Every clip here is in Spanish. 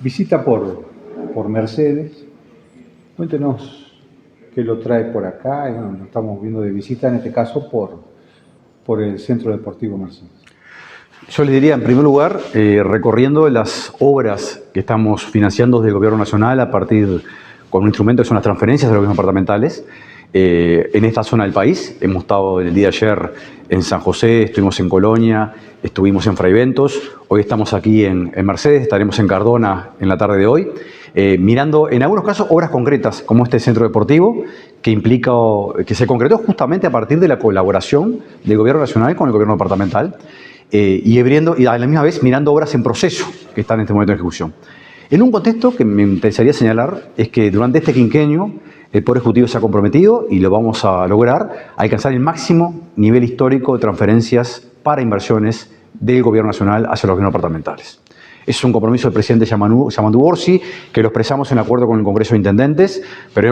Visita por Mercedes. Cuéntenos qué lo trae por acá. Bueno, nos estamos viendo de visita, en este caso, por el Centro Deportivo Mercedes. Yo les diría, en primer lugar, recorriendo las obras que estamos financiando desde el Gobierno Nacional a partir con un instrumento que son las transferencias de los gobiernos departamentales. En esta zona del país, hemos estado el día de ayer en San José, estuvimos en Colonia, estuvimos en Fray Bentos, hoy estamos aquí en Mercedes, estaremos en Cardona en la tarde de hoy, mirando en algunos casos obras concretas como este centro deportivo que implica, que se concretó justamente a partir de la colaboración del Gobierno Nacional con el Gobierno departamental. Y a la misma vez mirando obras en proceso que están en este momento de ejecución. En un contexto que me interesaría señalar es que durante este quinquenio el Poder Ejecutivo se ha comprometido, y lo vamos a lograr, a alcanzar el máximo nivel histórico de transferencias para inversiones del Gobierno Nacional hacia los gobiernos departamentales. Es un compromiso del presidente Yamandu Orsi, que lo expresamos en acuerdo con el Congreso de Intendentes,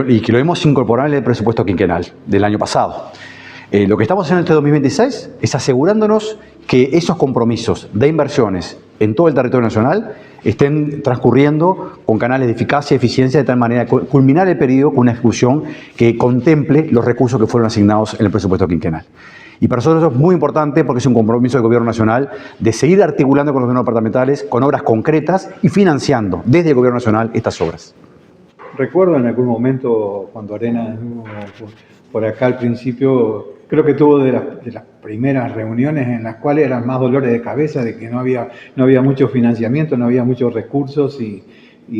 y que lo hemos incorporado en el presupuesto quinquenal del año pasado. Lo que estamos haciendo este 2026 es asegurándonos que esos compromisos de inversiones en todo el territorio nacional estén transcurriendo con canales de eficacia y eficiencia, de tal manera que culminar el periodo con una ejecución que contemple los recursos que fueron asignados en el presupuesto quinquenal. Y para nosotros eso es muy importante porque es un compromiso del Gobierno Nacional de seguir articulando con los gobiernos departamentales con obras concretas y financiando desde el Gobierno Nacional estas obras. Recuerdo en algún momento cuando Arena estuvo por acá al principio, creo que tuvo de las primeras reuniones en las cuales eran más dolores de cabeza, de que no había mucho financiamiento, no había muchos recursos y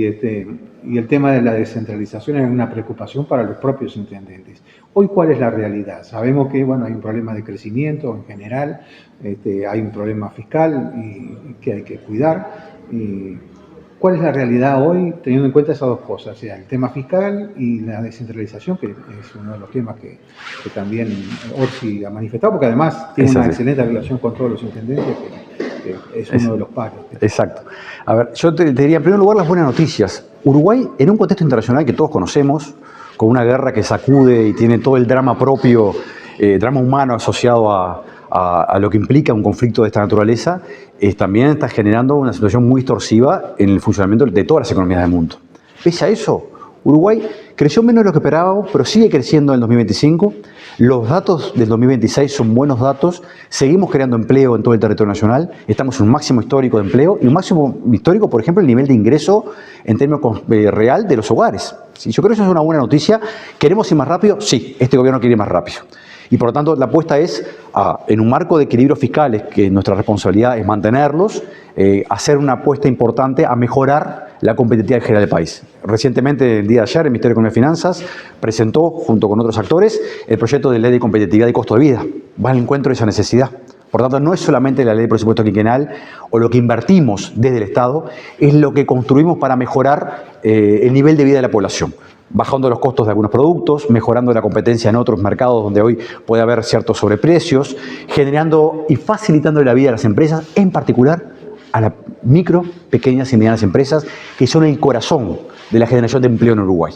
el tema de la descentralización es una preocupación para los propios intendentes. Hoy, ¿cuál es la realidad? Sabemos que hay un problema de crecimiento en general, hay un problema fiscal y que hay que cuidar. ¿Cuál es la realidad hoy, teniendo en cuenta esas dos cosas? O sea, el tema fiscal y la descentralización, que es uno de los temas que también Orsi ha manifestado, porque además tiene una excelente relación con todos los intendentes, que es uno de los pares. Exacto. A ver, yo te diría, en primer lugar, las buenas noticias. Uruguay, en un contexto internacional que todos conocemos, con una guerra que sacude y tiene todo el drama propio, drama humano asociado a lo que implica un conflicto de esta naturaleza, también está generando una situación muy distorsiva en el funcionamiento de todas las economías del mundo. Pese a eso, Uruguay creció menos de lo que esperábamos, pero sigue creciendo en el 2025. Los datos del 2026 son buenos datos. Seguimos creando empleo en todo el territorio nacional. Estamos en un máximo histórico de empleo y un máximo histórico, por ejemplo, el nivel de ingreso en términos real de los hogares. Sí, yo creo que eso es una buena noticia. ¿Queremos ir más rápido? Sí, este gobierno quiere ir más rápido. Y por lo tanto, la apuesta es, en un marco de equilibrios fiscales, que nuestra responsabilidad es mantenerlos, hacer una apuesta importante a mejorar la competitividad general del país. Recientemente, el día de ayer, el Ministerio de Economía y Finanzas presentó, junto con otros actores, el proyecto de ley de competitividad y costo de vida. Va al encuentro de esa necesidad. Por tanto, no es solamente la ley de presupuesto quinquenal o lo que invertimos desde el Estado, es lo que construimos para mejorar el nivel de vida de la población, bajando los costos de algunos productos, mejorando la competencia en otros mercados donde hoy puede haber ciertos sobreprecios, generando y facilitando la vida de las empresas, en particular a las micro, pequeñas y medianas empresas, que son el corazón de la generación de empleo en Uruguay.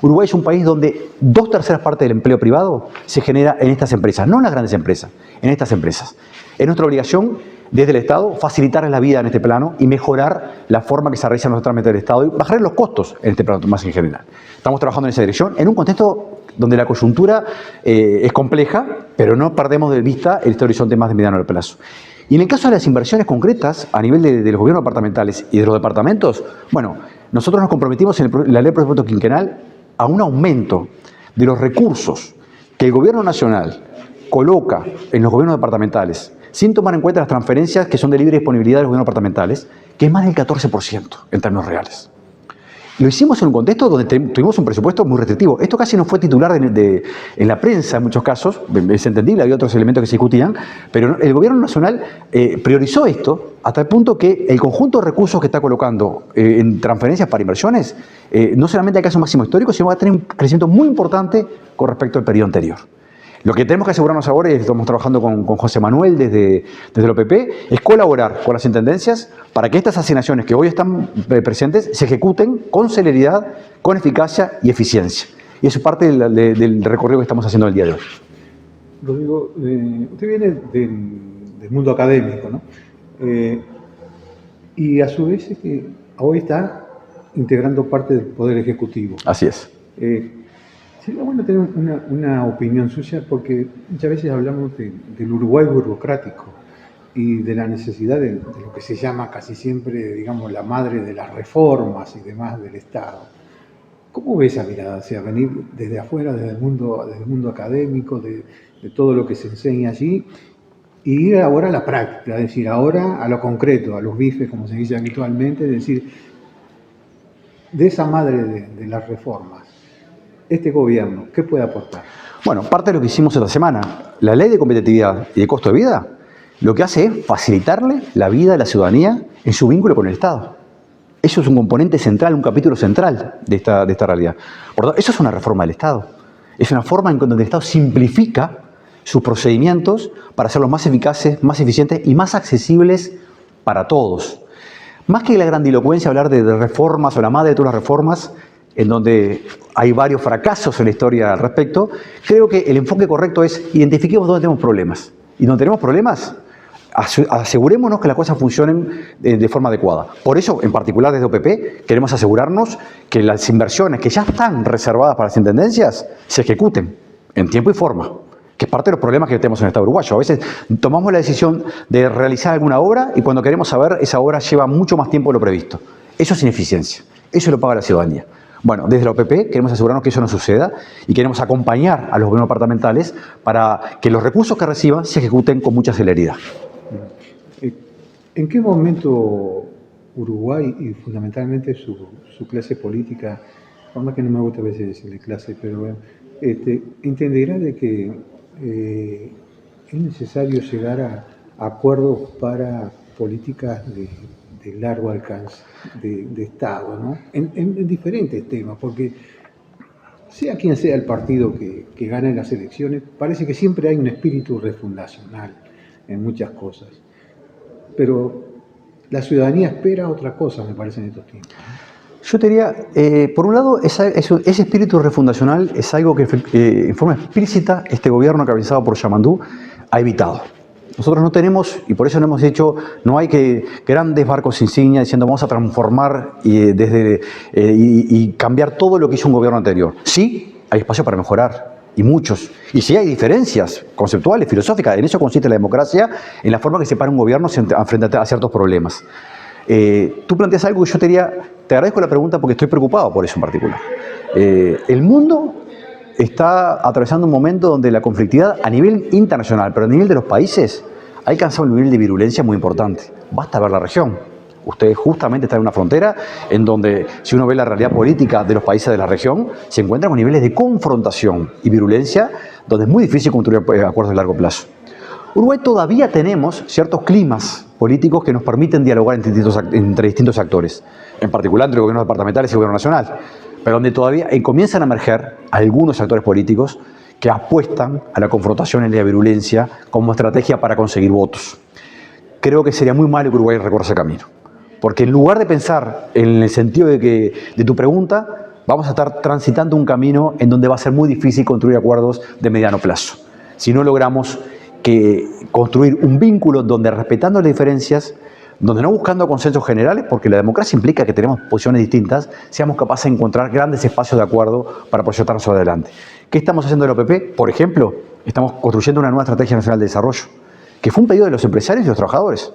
Uruguay es un país donde 2/3 partes del empleo privado se genera en estas empresas, no en las grandes empresas, en estas empresas. Es nuestra obligación desde el Estado facilitar la vida en este plano y mejorar la forma que se realizan los trámites del Estado y bajar los costos en este plano más en general. Estamos trabajando en esa dirección en un contexto donde la coyuntura es compleja, pero no perdemos de vista este horizonte más de mediano plazo. Y en el caso de las inversiones concretas a nivel de los gobiernos departamentales y de los departamentos, bueno, nosotros nos comprometimos en la ley de presupuesto quinquenal a un aumento de los recursos que el Gobierno Nacional coloca en los gobiernos departamentales, sin tomar en cuenta las transferencias que son de libre disponibilidad de los gobiernos departamentales, que es más del 14% en términos reales. Lo hicimos en un contexto donde tuvimos un presupuesto muy restrictivo. Esto casi no fue titular en la prensa en muchos casos, es entendible, había otros elementos que se discutían, pero el Gobierno Nacional priorizó esto hasta el punto que el conjunto de recursos que está colocando en transferencias para inversiones no solamente alcanza un máximo histórico, sino va a tener un crecimiento muy importante con respecto al periodo anterior. Lo que tenemos que asegurarnos ahora, y estamos trabajando con José Manuel desde el OPP, es colaborar con las intendencias para que estas asignaciones que hoy están presentes se ejecuten con celeridad, con eficacia y eficiencia. Y eso es parte del recorrido que estamos haciendo el día de hoy. Rodrigo, usted viene del mundo académico, ¿no? Y a su vez hoy está integrando parte del Poder Ejecutivo. Así es. Sería bueno tener una opinión suya porque muchas veces hablamos del Uruguay burocrático y de la necesidad de lo que se llama casi siempre, digamos, la madre de las reformas y demás del Estado. ¿Cómo ve esa mirada? O sea, venir desde afuera, desde el mundo académico, de todo lo que se enseña allí, y ir ahora a la práctica, es decir, ahora a lo concreto, a los bifes, como se dice habitualmente, es decir, de esa madre de las reformas, este gobierno, ¿qué puede aportar? Bueno, parte de lo que hicimos esta semana, la ley de competitividad y de costo de vida, lo que hace es facilitarle la vida a la ciudadanía en su vínculo con el Estado. Eso es un componente central, un capítulo central de esta realidad. Por lo tanto, eso es una reforma del Estado. Es una forma en donde el Estado simplifica sus procedimientos para hacerlos más eficaces, más eficientes y más accesibles para todos. Más que la grandilocuencia hablar de reformas o la madre de todas las reformas, en donde hay varios fracasos en la historia al respecto, creo que el enfoque correcto es identifiquemos dónde tenemos problemas. Y donde tenemos problemas, asegurémonos que las cosas funcionen de forma adecuada. Por eso, en particular desde OPP, queremos asegurarnos que las inversiones que ya están reservadas para las intendencias se ejecuten en tiempo y forma, que es parte de los problemas que tenemos en el Estado uruguayo. A veces tomamos la decisión de realizar alguna obra y cuando queremos saber, esa obra lleva mucho más tiempo de lo previsto. Eso es ineficiencia, eso lo paga la ciudadanía. Bueno, desde la OPP queremos asegurarnos que eso no suceda y queremos acompañar a los gobiernos departamentales para que los recursos que reciban se ejecuten con mucha celeridad. ¿En qué momento Uruguay y fundamentalmente su clase política, por más que no me gusta a veces decirle clase, pero bueno, entenderá de que es necesario llegar a acuerdos para políticas de largo alcance de Estado, ¿no? En diferentes temas, porque sea quien sea el partido que gane las elecciones, parece que siempre hay un espíritu refundacional en muchas cosas. Pero la ciudadanía espera otra cosa, me parece, en estos tiempos. Yo te diría, por un lado, ese espíritu refundacional es algo que en forma explícita este gobierno encabezado por Yamandú ha evitado. Nosotros no tenemos, y por eso no hemos dicho, no hay que grandes barcos insignia diciendo vamos a transformar y cambiar todo lo que hizo un gobierno anterior. Sí, hay espacio para mejorar, y muchos. Y sí hay diferencias conceptuales, filosóficas, en eso consiste la democracia, en la forma que se para un gobierno frente a ciertos problemas. Tú planteas algo y yo te diría, te agradezco la pregunta porque estoy preocupado por eso en particular. El mundo está atravesando un momento donde la conflictividad a nivel internacional, pero a nivel de los países, ha alcanzado un nivel de virulencia muy importante. Basta ver la región. Ustedes justamente están en una frontera en donde, si uno ve la realidad política de los países de la región, se encuentran con niveles de confrontación y virulencia donde es muy difícil construir acuerdos de largo plazo. Uruguay todavía tenemos ciertos climas políticos que nos permiten dialogar entre distintos actores, en particular entre gobiernos departamentales y gobierno nacional, pero donde todavía comienzan a emerger algunos actores políticos que apuestan a la confrontación y la virulencia como estrategia para conseguir votos. Creo que sería muy malo que Uruguay recorra ese camino, porque en lugar de pensar en el sentido de tu pregunta, vamos a estar transitando un camino en donde va a ser muy difícil construir acuerdos de mediano plazo. Si no logramos construir un vínculo donde, respetando las diferencias, donde no buscando consensos generales, porque la democracia implica que tenemos posiciones distintas, seamos capaces de encontrar grandes espacios de acuerdo para proyectarnos adelante. ¿Qué estamos haciendo en la OPP? Por ejemplo, estamos construyendo una nueva estrategia nacional de desarrollo, que fue un pedido de los empresarios y los trabajadores.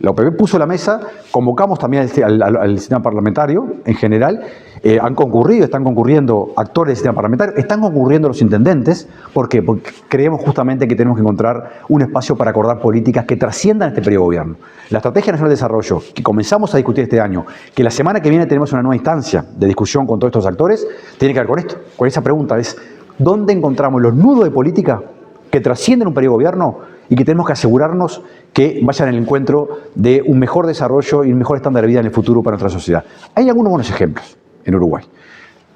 La OPP puso la mesa, convocamos también al sistema parlamentario en general, están concurriendo actores del sistema parlamentario, están concurriendo los intendentes. ¿Por qué? Porque creemos justamente que tenemos que encontrar un espacio para acordar políticas que trasciendan este periodo de gobierno. La Estrategia Nacional de Desarrollo, que comenzamos a discutir este año, que la semana que viene tenemos una nueva instancia de discusión con todos estos actores, tiene que ver con esto, con esa pregunta, es ¿dónde encontramos los nudos de política que trascienden un periodo de gobierno y que tenemos que asegurarnos que vayan al encuentro de un mejor desarrollo y un mejor estándar de vida en el futuro para nuestra sociedad? Hay algunos buenos ejemplos en Uruguay.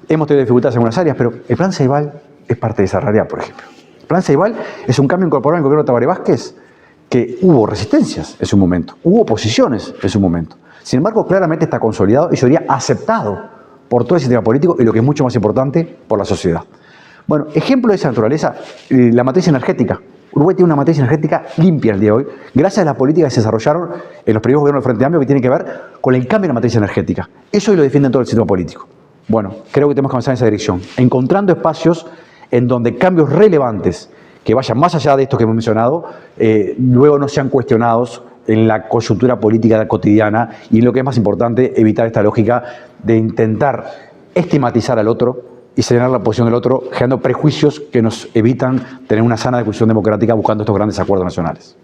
Hemos tenido dificultades en algunas áreas, pero el Plan Ceibal es parte de esa realidad, por ejemplo. El Plan Ceibal es un cambio incorporado en el gobierno de Tabaré Vázquez, que hubo resistencias en su momento, hubo oposiciones en su momento. Sin embargo, claramente está consolidado y yo diría aceptado por todo el sistema político y, lo que es mucho más importante, por la sociedad. Bueno, ejemplo de esa naturaleza, la matriz energética. Uruguay tiene una matriz energética limpia el día de hoy, gracias a las políticas que se desarrollaron en los periodos gobiernos del Frente Amplio que tienen que ver con el cambio de la matriz energética. Eso hoy lo defiende todo el sistema político. Bueno, creo que tenemos que avanzar en esa dirección, encontrando espacios en donde cambios relevantes que vayan más allá de esto que hemos mencionado, luego no sean cuestionados en la coyuntura política cotidiana y lo que es más importante, evitar esta lógica de intentar estigmatizar al otro y señalar la posición del otro, generando prejuicios que nos evitan tener una sana discusión democrática buscando estos grandes acuerdos nacionales.